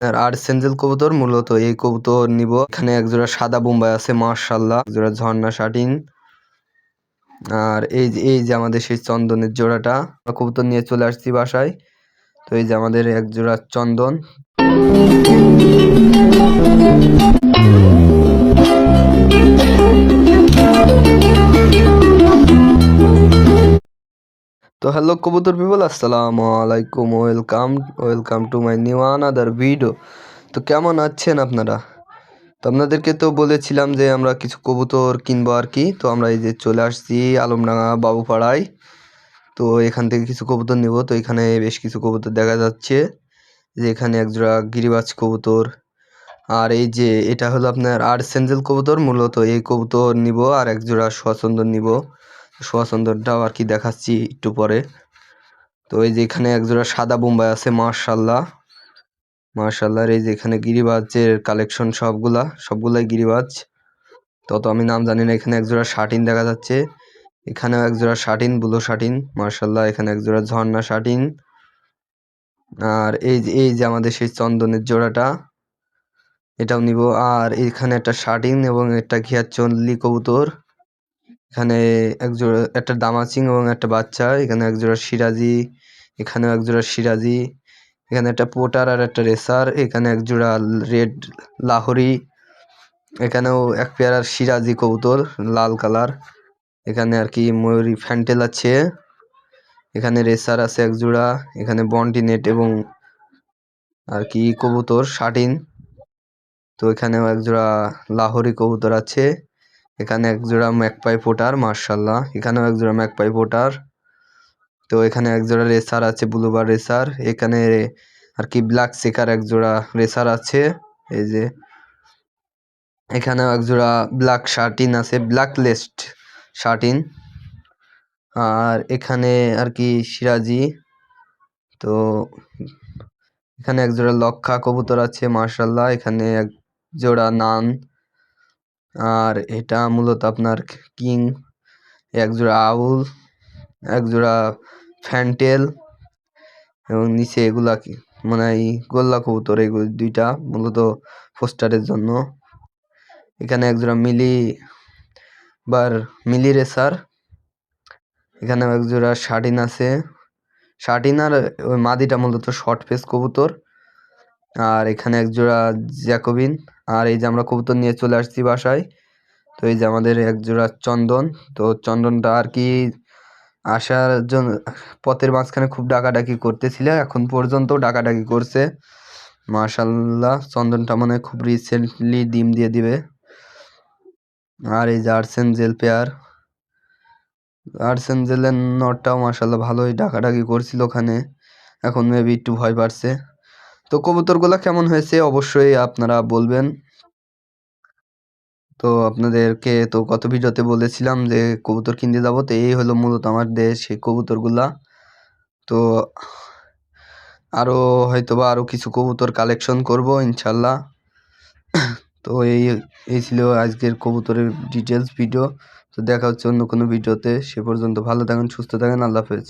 আর আর্সেঞ্জেল কবুতর, মূলত এই কবুতর নিব। এখানে একজোড়া সাদা বোম্বাই আছে মাশাআল্লাহ, একজোড়া ঝর্ণা শাটিন। আর এই যে আমাদের সেই চন্দনের জোড়াটা, কবুতর নিয়ে চলে আসছি বাসায়। তো এই যে আমাদের এক জোড়া চন্দন। তো হ্যালো কবুতর পিপল, আসসালামু আলাইকুম, welcome to my new another video. তো কেমন আছেন আপনারা? তো আপনাদেরকে তো বলেছিলাম যে আমরা কিছু কবুতর কিনবো আর কি। তো আমরা এই যে চলে আসছি আলমডাঙ্গা বাবুপাড়ায়। তো এখান থেকে কিছু কবুতর নিব। তো এখানে বেশ কিছু কবুতর দেখা যাচ্ছে, যে এখানে একজোড়া গিরিবাজ কবুতর। আর এই যে এটা হলো আপনার আর্সেঞ্জেল কবুতর, মূলত এই কবুতর নিব। আর একজোড়া সোয়াচন্দন নিব, সোয়াচন্দনটাও আর কি দেখাচ্ছি একটু পরে। তো এই যে এখানে একজোড়া সাদা বোম্বাই আছে মাশাআল্লাহ। আর এই যে এখানে গিরিবাজের কালেকশন, সবগুলাই গিরিবাজ। তো আমি নাম জানি না। এখানে একজোড়া শাটিন দেখা যাচ্ছে, এখানেও একজোড়া শাটিন, ব্লু শাটিন মাশাআল্লাহ। এখানে একজোড়া ঝর্ণা শাটিন। আর এই যে আমাদের সেই চন্দনের জোড়াটা, এটাও নিব। আর এখানে একটা শাটিন এবং একটা ঘিয়াচল্লি কবুতর। এখানে একজোড়া, একটা দামাচিং এবং একটা বাচ্চা। এখানে একজোড়া সিরাজি, এখানেও একজোড়া সিরাজি। এখানে একটা পোটার আর একটা রেসার। এখানে একজোড়া রেড লাহোরি। এখানেও এক পেয়ার সিরাজি কবুতর, লাল কালার। এখানে আর কি ময়ূরী ফ্যান্টেল আছে। এখানে রেসার আছে একজোড়া। এখানে বন্টিনেট এবং আর কি কবুতর শাটিন। তো এখানেও একজোড়া লাহোরি কবুতর আছে। এখানে একজোড়া ম্যাকপাই পোটার মাশাআল্লাহ। এখানেও একজোড়া ম্যাকপাই পোটার। তো এখানে একজোড়া রেসার আছে, ব্লুবার রেসার। এখানে আর কি ব্ল্যাক চেকার একজোড়া রেসার আছে। এই যে এখানেও একজোড়া ব্ল্যাক শার্টিন আছে, ব্ল্যাক লেস্ট শার্টিন। আর এখানে আর কি সিরাজি। তো এখানে একজোড়া লক্ষা কবুতর আছে মাশাআল্লাহ। এখানে এক জোড়া নান। আর এটা মূলত আপনার কিং। একজোড়া আউল, একজোড়া ফ্যান্টেল এবং নিচে এগুলা কি মানে এই গোল্লা কবুতর, এগুলো দুইটা মূলত পোস্টারের জন্য। এখানে একজোড়া মিলি রেসার। এখানে একজোড়া শাটিন আছে, শাটিন। আর ওই মাদিটা মূলত শর্ট ফেস কবুতর। আর এখানে একজোড়া জ্যাকোবিন। আর এই যে আমরা কবুতর নিয়ে চলে আসছি বাসায়। তো এই যে আমাদের একজোড়া চন্দন। তো চন্দনটা আর কি আসার জন্য পথের মাঝখানে খুব ডাকাডাকি করতেছিল, এখন পর্যন্ত ডাকাডাকি করছে মাশাআল্লাহ। চন্দনটা মনে হয় খুব রিসেন্টলি ডিম দিয়ে দিবে। আর এই যে আর্সেঞ্জেল পেয়ার, আর্সেঞ্জেলের নটটাও মাশাআল্লাহ ভালোই ডাকাডাকি করছিল ওখানে, এখন মেবি একটু ভয় পাচ্ছে। তো কবুতরগুলা কেমন হয়েছে অবশ্যই আপনারা বলবেন। তো আপনাদেরকে তো গত ভিডিওতে বলেছিলাম যে কবুতর কিনতে যাবো। তো এই হলো মূলত আমাদের সেই কবুতরগুলা। তো আরো হয়তোবা আরো কিছু কবুতর কালেকশন করব ইনশাল্লাহ। তো এই ছিল আজকের কবুতরের ডিটেলস ভিডিও। তো দেখা হচ্ছে অন্য কোনো ভিডিওতে। সে পর্যন্ত ভালো থাকেন, সুস্থ থাকেন, আল্লাহ হাফেজ।